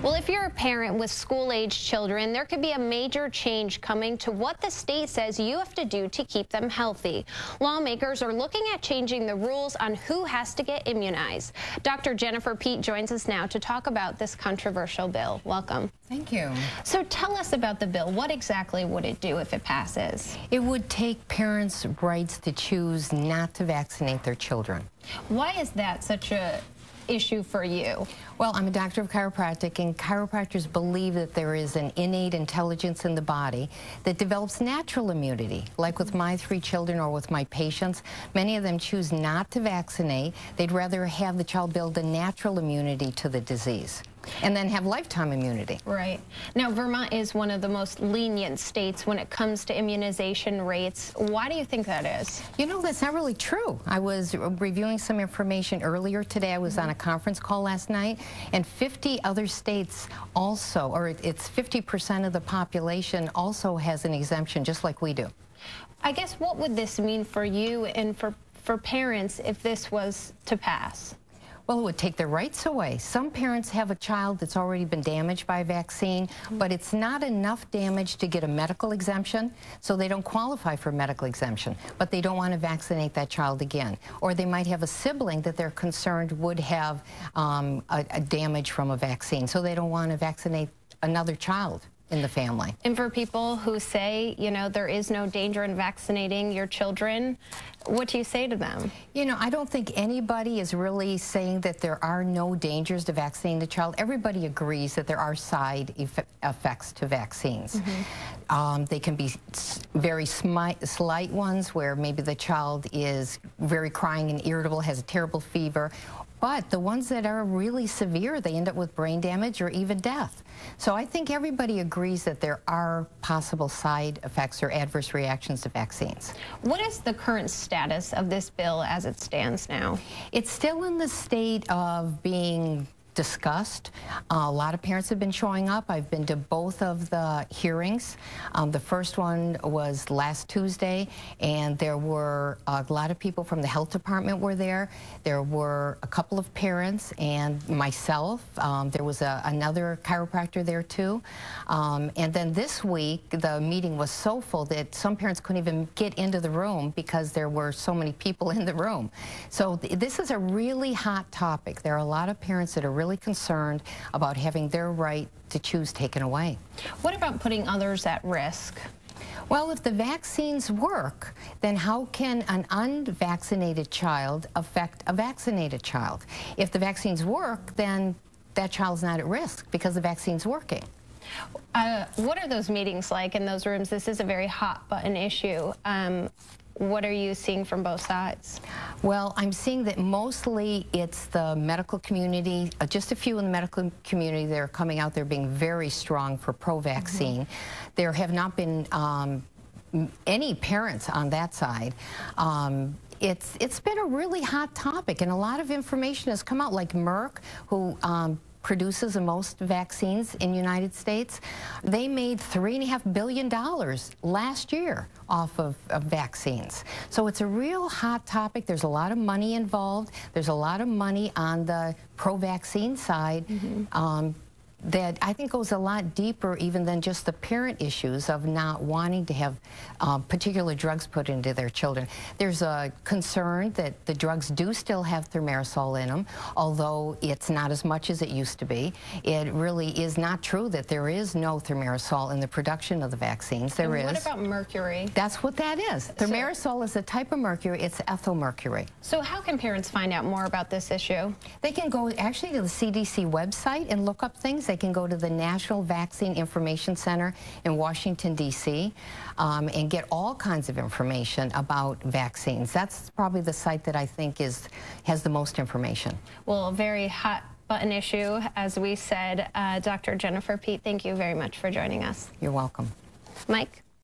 Well, if you're a parent with school-age children, there could be a major change coming to what the state says you have to do to keep them healthy. Lawmakers are looking at changing the rules on who has to get immunized. Dr. Jennifer Peet joins us now to talk about this controversial bill. Welcome. Thank you. So tell us about the bill. What exactly would it do if it passes? It would take parents' rights to choose not to vaccinate their children. Why is that such a issue for you? Well, I'm a doctor of chiropractic, and chiropractors believe that there is an innate intelligence in the body that develops natural immunity. Like with my 3 children or with my patients, many of them choose not to vaccinate. They'd rather have the child build a natural immunity to the disease and then have lifetime immunity. Right. Now, Vermont is one of the most lenient states when it comes to immunization rates. Why do you think that is? You know, that's not really true. I was reviewing some information earlier today. I was on a conference call last night, and 50 other states also, or it's 50% of the population also has an exemption, just like we do. I guess what would this mean for you and for parents if this was to pass? Well, it would take their rights away. Some parents have a child that's already been damaged by a vaccine, but it's not enough damage to get a medical exemption, so they don't qualify for medical exemption, but they don't want to vaccinate that child again. Or they might have a sibling that they're concerned would have a damage from a vaccine, so they don't want to vaccinate another child in the family. And for people who say, you know, there is no danger in vaccinating your children, what do you say to them? You know, I don't think anybody is really saying that there are no dangers to vaccinating the child. Everybody agrees that there are side effects to vaccines. They can be very slight ones where maybe the child is very crying and irritable, has a terrible fever. But the ones that are really severe, they end up with brain damage or even death. So I think everybody agrees that there are possible side effects or adverse reactions to vaccines. What is the current status of this bill as it stands now? It's still in the state of being discussed. A lot of parents have been showing up. I've been to both of the hearings. The first one was last Tuesday, and there were a lot of people from the health department were there. There were a couple of parents and myself. There was another chiropractor there too. And then this week, the meeting was so full that some parents couldn't even get into the room because there were so many people in the room. So this is a really hot topic. There are a lot of parents that are really concerned about having their right to choose taken away. What about putting others at risk? Well, if the vaccines work, then how can an unvaccinated child affect a vaccinated child? If the vaccines work, then that child's not at risk because the vaccine's working. What are those meetings like in those rooms? This is a very hot button issue. What are you seeing from both sides? Well, I'm seeing that mostly it's the medical community, just a few in the medical community that are coming out there being very strong for pro-vaccine. There have not been any parents on that side. It's been a really hot topic, and a lot of information has come out, like Merck, who produces the most vaccines in the United States. They made $3.5 billion last year off of vaccines. So it's a real hot topic. There's a lot of money involved. There's a lot of money on the pro-vaccine side. That I think goes a lot deeper even than just the parent issues of not wanting to have particular drugs put into their children. There's a concern that the drugs do still have thimerosal in them, although it's not as much as it used to be. It really is not true that there is no thimerosal in the production of the vaccines. There is. What about mercury? That's what that is. Thimerosal is a type of mercury. It's ethyl mercury. So how can parents find out more about this issue? They can go actually to the CDC website and look up things. They can go to the National Vaccine Information Center in Washington, D.C., and get all kinds of information about vaccines. That's probably the site that I think has the most information. Well, a very hot button issue, as we said. Dr. Jennifer Peet, thank you very much for joining us. You're welcome. Mike?